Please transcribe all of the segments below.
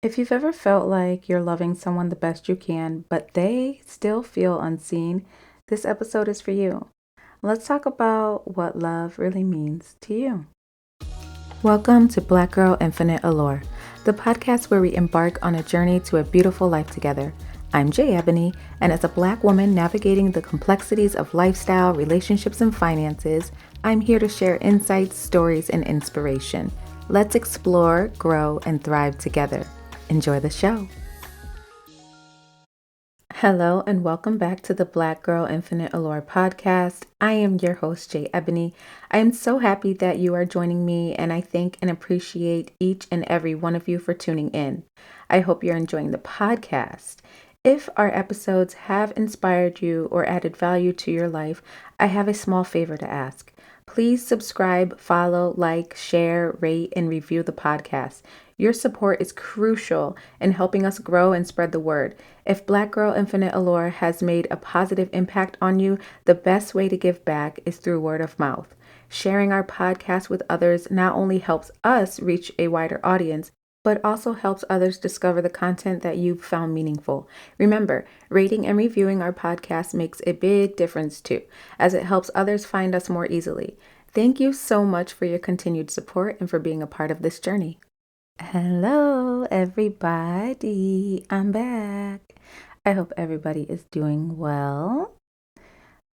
If you've ever felt like you're loving someone the best you can, but they still feel unseen, this episode is for you. Let's talk about what love really means to you. Welcome to Black Girl Infinite Allure, the podcast where we embark on a journey to a beautiful life together. I'm Jay Ebony, and as a Black woman navigating the complexities of lifestyle, relationships, and finances, I'm here to share insights, stories, and inspiration. Let's explore, grow, and thrive together. Enjoy the show. Hello, and welcome back to the Black Girl Infinite Allure podcast. I am your host, Jay Ebony. I am so happy that you are joining me, and I thank and appreciate each and every one of you for tuning in. I hope you're enjoying the podcast. If our episodes have inspired you or added value to your life, I have a small favor to ask. Please subscribe, follow, like, share, rate, and review the podcast. Your support is crucial in helping us grow and spread the word. If Black Girl Infinite Allure has made a positive impact on you, the best way to give back is through word of mouth. Sharing our podcast with others not only helps us reach a wider audience, but also helps others discover the content that you've found meaningful. Remember, rating and reviewing our podcast makes a big difference too, as it helps others find us more easily. Thank you so much for your continued support and for being a part of this journey. Hello, everybody. I'm back. I hope everybody is doing well.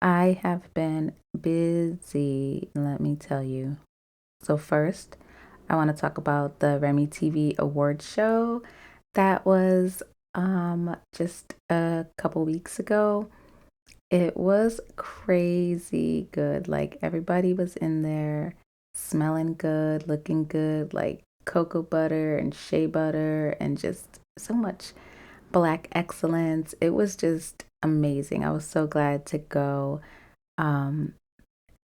I have been busy, let me tell you. So, first, I want to talk about the Remy TV Awards show that was just a couple weeks ago. It was crazy good. Like, everybody was in there smelling good, looking good, like cocoa butter and shea butter, and just so much black excellence. It was just amazing. I was so glad to go. Um,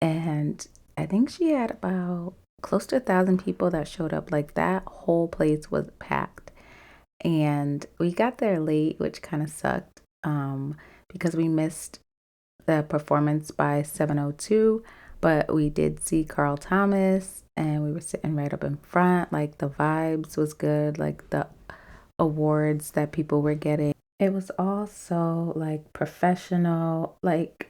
and I think she had about close to 1,000 people that showed up. Like, that whole place was packed. And we got there late, which kind of sucked because we missed the performance by 7:02, but we did see Carl Thomas and we were sitting right up in front. Like, the vibes was good, like the awards that people were getting. It was all so like professional, like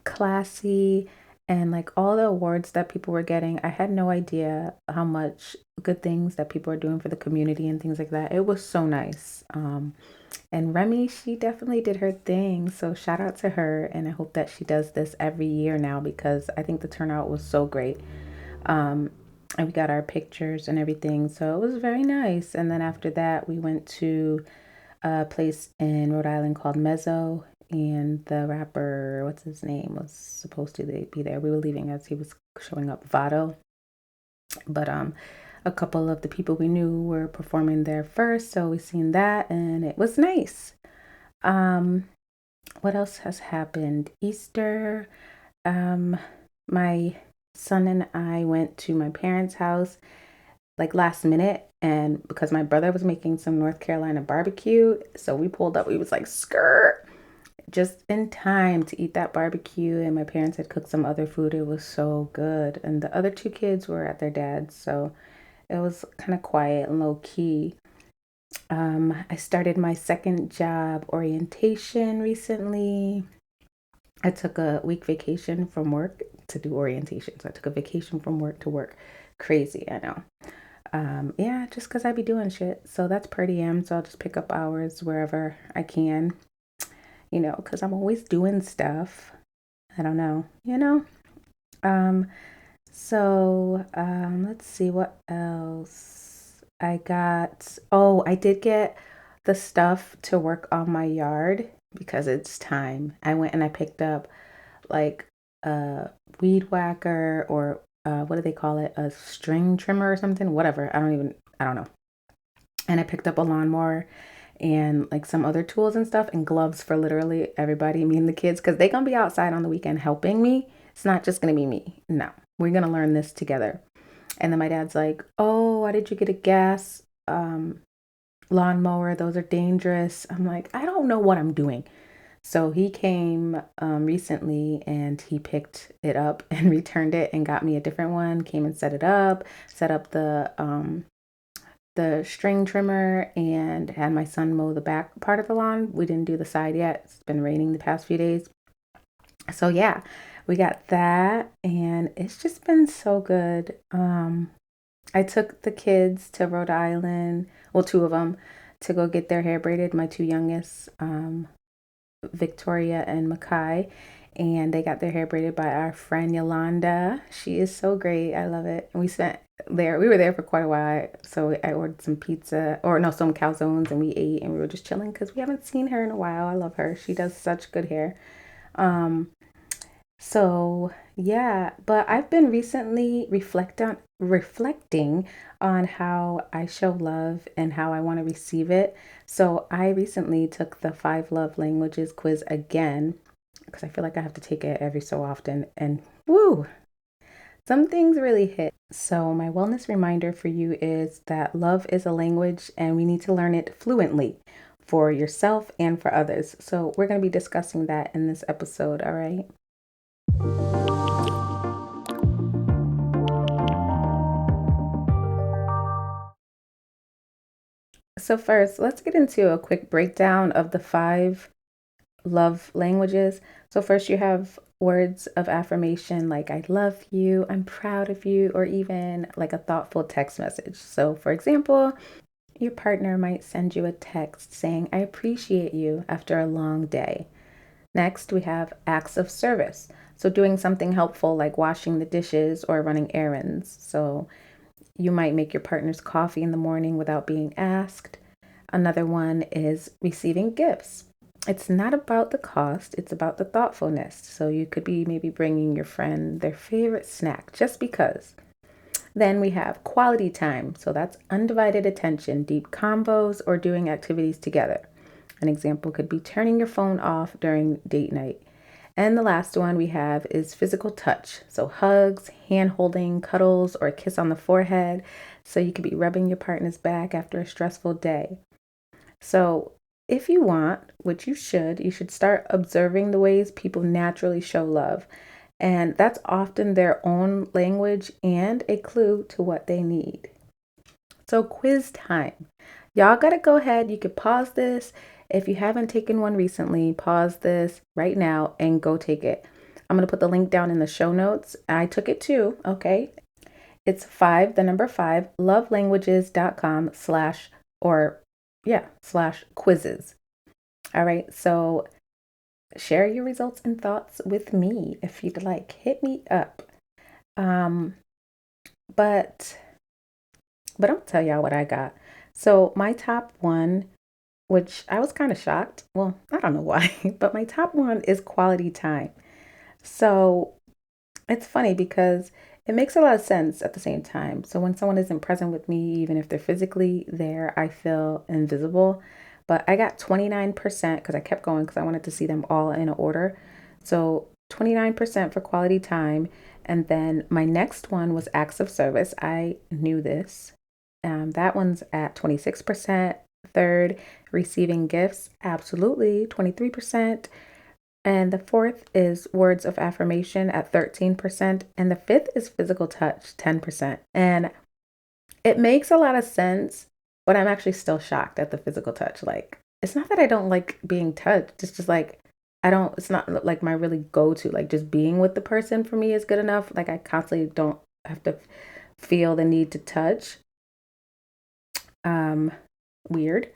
classy, and like all the awards that people were getting. I had no idea how much good things that people are doing for the community and things like that. It was so nice. And Remy, she definitely did her thing. So shout out to her. And I hope that she does this every year now because I think the turnout was so great. Um, and we got our pictures and everything. So it was very nice. And then after that, we went to a place in Rhode Island called Mezzo. And the rapper, what's his name, was supposed to be there. We were leaving as he was showing up, Vado. But a couple of the people we knew were performing there first, so we seen that and it was nice. Um, what else has happened? Easter. Um, my son and I went to my parents' house like last minute, and because my brother was making some North Carolina barbecue, so we pulled up. We was like skirt just in time to eat that barbecue, and my parents had cooked some other food. It was so good, and the other two kids were at their dad's, so it was kind of quiet and low key. I started my second job orientation recently. I took a week vacation from work to do orientation. So I took a vacation from work to work. Crazy, I know. Yeah, just because I be doing shit. So that's per diem. So I'll just pick up hours wherever I can, because I'm always doing stuff. I don't know, you know? Um, let's see what else. I did get the stuff to work on my yard because it's time. I went and I picked up like a weed whacker or what do they call it? A string trimmer or something? Whatever. I don't know. And I picked up a lawnmower and like some other tools and stuff and gloves for literally everybody, me and the kids, because they're gonna be outside on the weekend helping me. It's not just gonna be me. No, we're gonna learn this together. And then my dad's like, "Oh, why did you get a gas lawnmower? Those are dangerous." I'm like, "I don't know what I'm doing." So he came recently and he picked it up and returned it and got me a different one. Came and set it up, set up the the string trimmer and had my son mow the back part of the lawn. We didn't do the side yet. It's been raining the past few days. So yeah, we got that and it's just been so good. I took the kids to Rhode Island, well, two of them, to go get their hair braided. My two youngest, Victoria and Makai, and they got their hair braided by our friend Yolanda. She is so great. I love it. And we were there for quite a while. So I ordered some pizza, or no, some calzones, and we ate and we were just chilling because we haven't seen her in a while. I love her. She does such good hair. Um, so yeah, but I've been recently reflecting on how I show love and how I want to receive it. So I recently took the five love languages quiz again because I feel like I have to take it every so often and woo, some things really hit. So my wellness reminder for you is that love is a language and we need to learn it fluently for yourself and for others. So we're going to be discussing that in this episode, all right? So, first, let's get into a quick breakdown of the five love languages. So, first, you have words of affirmation like I love you, I'm proud of you, or even like a thoughtful text message. So, for example, your partner might send you a text saying, I appreciate you after a long day. Next, we have acts of service. So, doing something helpful like washing the dishes or running errands. So, you might make your partner's coffee in the morning without being asked. Another one is receiving gifts. It's not about the cost, it's about the thoughtfulness. So you could be maybe bringing your friend their favorite snack just because. Then we have quality time. So that's undivided attention, deep combos, or doing activities together. An example could be turning your phone off during date night. And the last one we have is physical touch. So hugs, hand holding, cuddles, or a kiss on the forehead. So you could be rubbing your partner's back after a stressful day. So, if you want, which you should start observing the ways people naturally show love. And that's often their own language and a clue to what they need. So, quiz time. Y'all got to go ahead. You could pause this. If you haven't taken one recently, pause this right now and go take it. I'm going to put the link down in the show notes. I took it too, okay? It's the number five, lovelanguages.com slash quizzes. All right, so share your results and thoughts with me if you'd like. Hit me up. Um, but I'll tell y'all what I got. So my top one, which I was kind of shocked. Well, I don't know why, but my top one is quality time. So it's funny because it makes a lot of sense at the same time. So when someone isn't present with me, even if they're physically there, I feel invisible. But I got 29% because I kept going because I wanted to see them all in order. So 29% for quality time. And then my next one was acts of service. I knew this. That one's at 26%. Third, receiving gifts, absolutely 23%. And the fourth is words of affirmation at 13%. And the fifth is physical touch, 10%. And it makes a lot of sense, but I'm actually still shocked at the physical touch. Like, it's not that I don't like being touched. It's just like, it's not like my really go to. Like, just being with the person for me is good enough. Like, I constantly don't have to feel the need to touch. Um, Weird.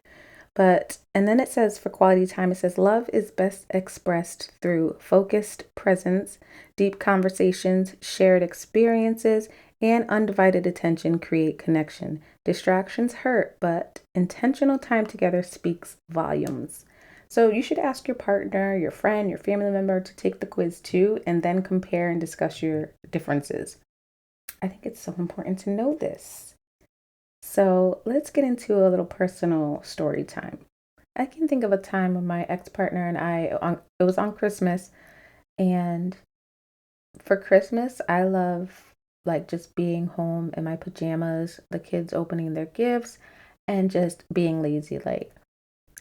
And then it says for quality time, it says love is best expressed through focused presence, deep conversations, shared experiences, and undivided attention create connection. Distractions hurt, but intentional time together speaks volumes. So you should ask your partner, your friend, your family member to take the quiz too, and then compare and discuss your differences. I think it's so important to know this. So let's get into a little personal story time. I can think of a time when my ex-partner and it was on Christmas, and for Christmas, I love like just being home in my pajamas, the kids opening their gifts, and just being lazy, like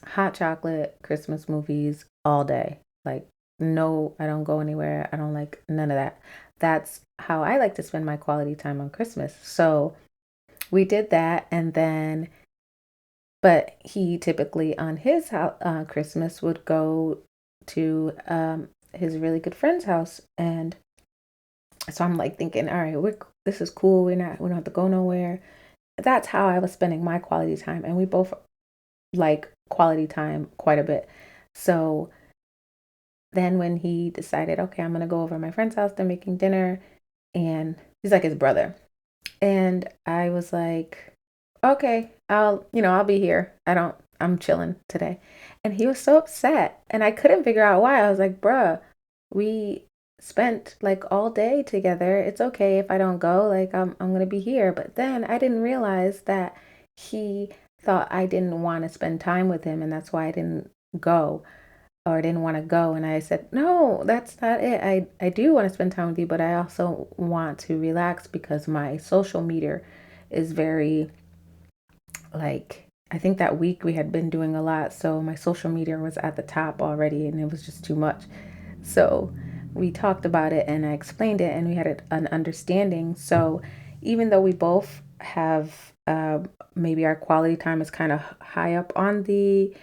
hot chocolate, Christmas movies all day. Like, no, I don't go anywhere. I don't like none of that. That's how I like to spend my quality time on Christmas. So, we did that, and then, but he typically on his Christmas would go to his really good friend's house, and so I'm like thinking, all right, this is cool. We don't have to go nowhere. That's how I was spending my quality time, and we both like quality time quite a bit. So then when he decided, okay, I'm gonna go over to my friend's house, they're making dinner, and he's like his brother. And I was like, okay, I'll be here. I'm chilling today. And he was so upset. And I couldn't figure out why. I was like, bruh, we spent like all day together. It's okay if I don't go. Like I'm gonna be here. But then I didn't realize that he thought I didn't want to spend time with him, and that's why I didn't go or didn't want to go. And I said, no, that's not it. I do want to spend time with you, but I also want to relax because my social media is very, like, I think that week we had been doing a lot. So my social media was at the top already and it was just too much. So we talked about it and I explained it and we had an understanding. So even though we both have maybe our quality time is kind of high up on the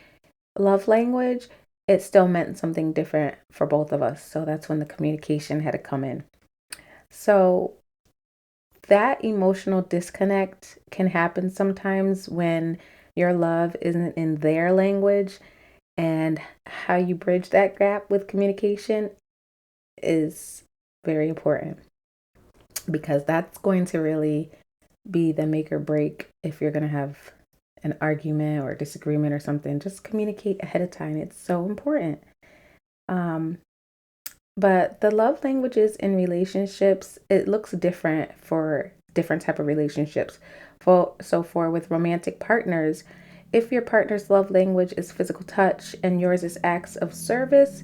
love language, it still meant something different for both of us. So that's when the communication had to come in. So that emotional disconnect can happen sometimes when your love isn't in their language, and how you bridge that gap with communication is very important because that's going to really be the make or break if you're going to have an argument or disagreement or something. Just communicate ahead of time. It's so important. Um, but the love languages in relationships, it looks different for different type of relationships. For with romantic partners, if your partner's love language is physical touch and yours is acts of service,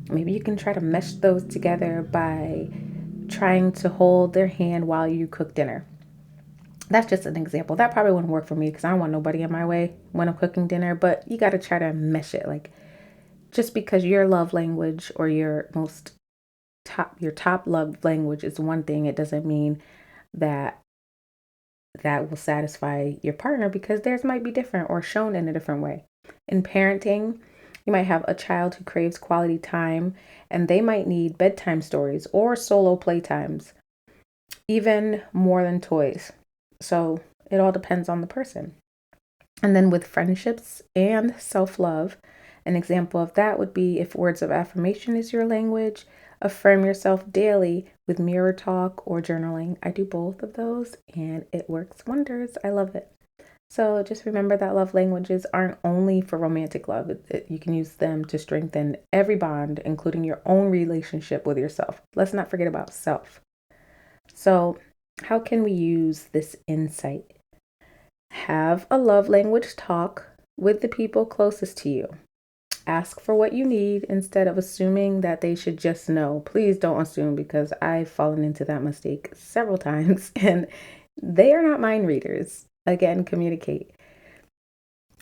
maybe you can try to mesh those together by trying to hold their hand while you cook dinner. That's just an example. That probably wouldn't work for me because I don't want nobody in my way when I'm cooking dinner, but you got to try to mesh it. Like, just because your love language or your top love language is one thing, it doesn't mean that that will satisfy your partner, because theirs might be different or shown in a different way. In parenting, you might have a child who craves quality time and they might need bedtime stories or solo playtimes, even more than toys. So it all depends on the person. And then with friendships and self love, an example of that would be if words of affirmation is your language, affirm yourself daily with mirror talk or journaling. I do both of those and it works wonders. I love it. So just remember that love languages aren't only for romantic love. You can use them to strengthen every bond, including your own relationship with yourself. Let's not forget about self. So, how can we use this insight? Have a love language talk with the people closest to you. Ask for what you need instead of assuming that they should just know. Please don't assume, because I've fallen into that mistake several times and they are not mind readers. Again, communicate.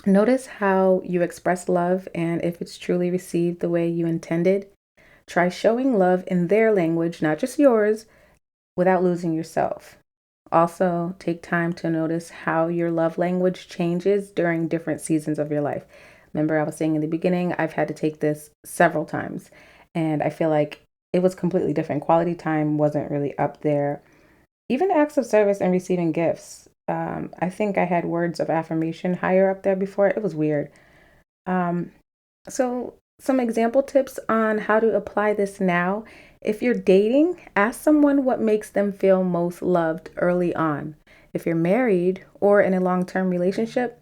Notice how you express love and if it's truly received the way you intended. Try showing love in their language, not just yours, without losing yourself. Also, take time to notice how your love language changes during different seasons of your life. Remember, I was saying in the beginning, I've had to take this several times, and I feel like it was completely different. Quality time wasn't really up there. Even acts of service and receiving gifts. I think I had words of affirmation higher up there before. It was weird. Um, so, some example tips on how to apply this now. If you're dating, ask someone what makes them feel most loved early on. If you're married or in a long term relationship,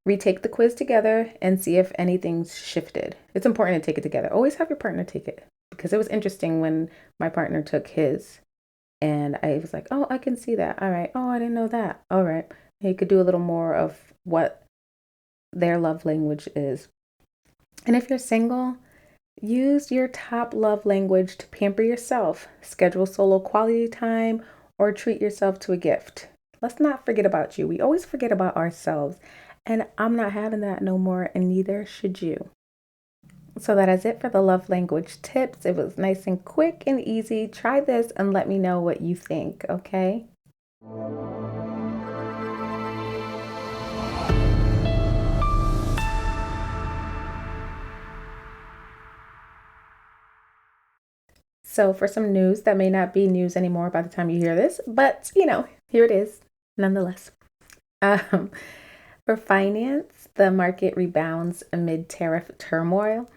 retake the quiz together and see if anything's shifted. It's important to take it together. Always have your partner take it, because it was interesting when my partner took his and I was like, oh, I can see that. All right. Oh, I didn't know that. All right. He could do a little more of what their love language is. And if you're single, use your top love language to pamper yourself. Schedule solo quality time or treat yourself to a gift. Let's not forget about you. We always forget about ourselves. And I'm not having that no more, and neither should you. So that is it for the love language tips. It was nice and quick and easy. Try this and let me know what you think, okay? So for some news that may not be news anymore by the time you hear this, but here it is nonetheless. Um, for finance, the market rebounds amid tariff turmoil.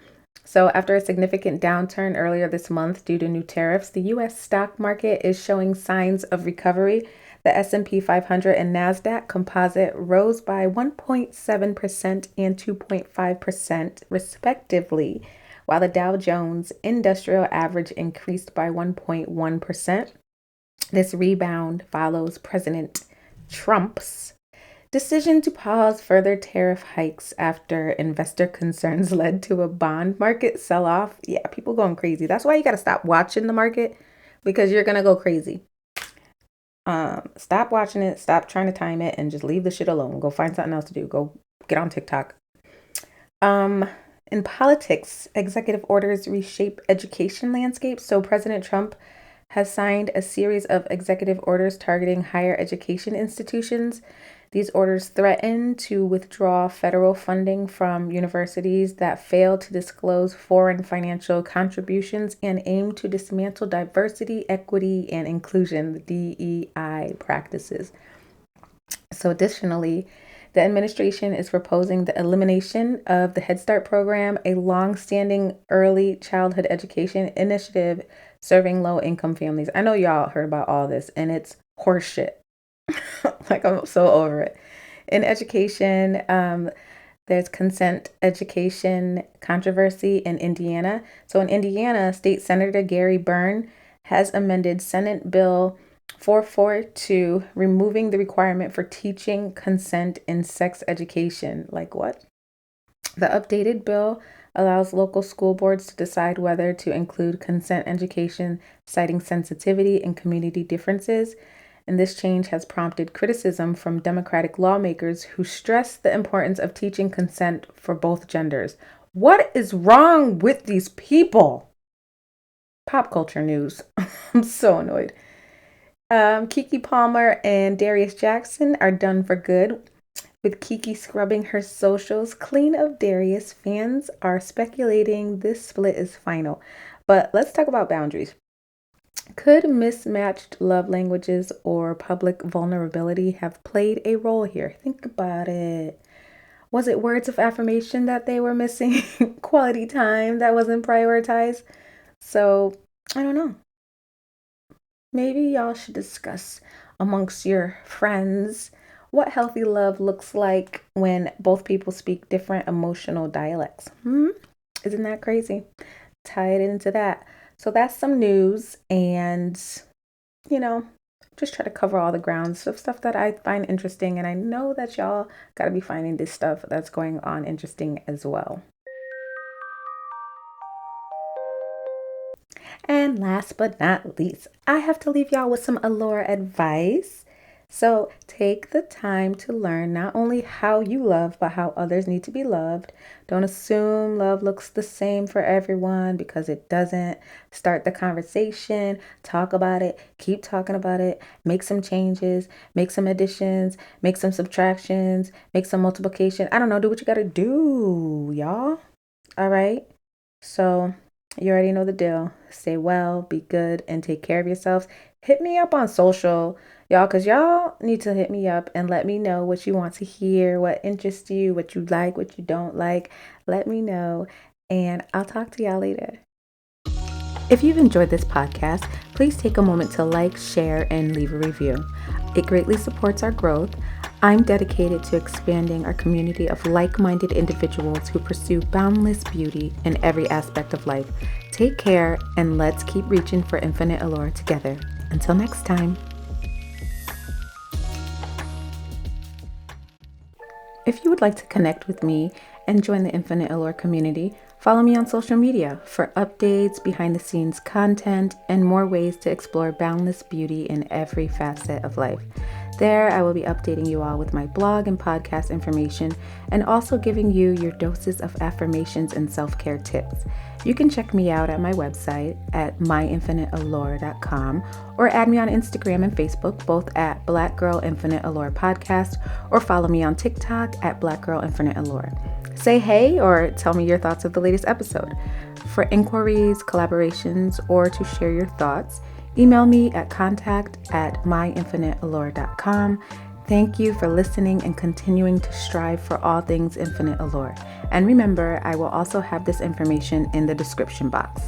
So after a significant downturn earlier this month due to new tariffs, the US stock market is showing signs of recovery. The S&P 500 and Nasdaq Composite rose by 1.7% and 2.5% respectively, while the Dow Jones Industrial Average increased by 1.1%. This rebound follows President Trump's decision to pause further tariff hikes after investor concerns led to a bond market sell-off. Yeah, people going crazy. That's why you got to stop watching the market, because you're going to go crazy. Stop watching it, stop trying to time it, and just leave the shit alone. Go find something else to do. Go get on TikTok. In politics, executive orders reshape education landscape. So President Trump has signed a series of executive orders targeting higher education institutions. These orders threaten to withdraw federal funding from universities that fail to disclose foreign financial contributions and aim to dismantle diversity, equity, and inclusion, the DEI practices. So additionally, the administration is proposing the elimination of the Head Start program, a long-standing early childhood education initiative serving low-income families. I know y'all heard about all this, and it's horseshit. Like, I'm so over it. In education, there's consent education controversy in Indiana. So in Indiana, State Senator Gary Byrne has amended Senate Bill 442, removing the requirement for teaching consent in sex education. Like what? The updated bill allows local school boards to decide whether to include consent education, citing sensitivity and community differences. And this change has prompted criticism from Democratic lawmakers who stress the importance of teaching consent for both genders. What is wrong with these people? Pop culture news. I'm so annoyed. Keke Palmer and Darius Jackson are done for good, with Keke scrubbing her socials clean of Darius. Fans are speculating this split is final. But let's talk about boundaries. Could mismatched love languages or public vulnerability have played a role here? Think about it. Was it words of affirmation that they were missing? Quality time that wasn't prioritized? So, I don't know. Maybe y'all should discuss amongst your friends what healthy love looks like when both people speak different emotional dialects. Isn't that crazy? Tie it into that. So that's some news, and just try to cover all the grounds of stuff that I find interesting, and I know that y'all gotta be finding this stuff that's going on interesting as well. And last but not least, I have to leave y'all with some Allure advice. So take the time to learn not only how you love, but how others need to be loved. Don't assume love looks the same for everyone, because it doesn't. Start the conversation, talk about it, keep talking about it, make some changes, make some additions, make some subtractions, make some multiplication. I don't know, do what you gotta do, y'all. All right. So you already know the deal. Stay well, be good, and take care of yourselves. Hit me up on social, y'all, because y'all need to hit me up and let me know what you want to hear, what interests you, what you like, what you don't like. Let me know, and I'll talk to y'all later. If you've enjoyed this podcast, please take a moment to like, share, and leave a review. It greatly supports our growth. I'm dedicated to expanding our community of like-minded individuals who pursue boundless beauty in every aspect of life. Take care, and let's keep reaching for infinite allure together. Until next time. If you would like to connect with me and join the Infinite Allure community, follow me on social media for updates, behind-the-scenes content, and more ways to explore boundless beauty in every facet of life. There, I will be updating you all with my blog and podcast information, and also giving you your doses of affirmations and self-care tips. You can check me out at my website at myinfiniteallure.com, or add me on Instagram and Facebook, both at Black Girl Infinite Allure Podcast, or follow me on TikTok at Black Girl Infinite Allure. Say hey, or tell me your thoughts of the latest episode. For inquiries, collaborations, or to share your thoughts, email me at contact@myinfiniteallure.com. Thank you for listening and continuing to strive for all things Infinite Allure. And remember, I will also have this information in the description box.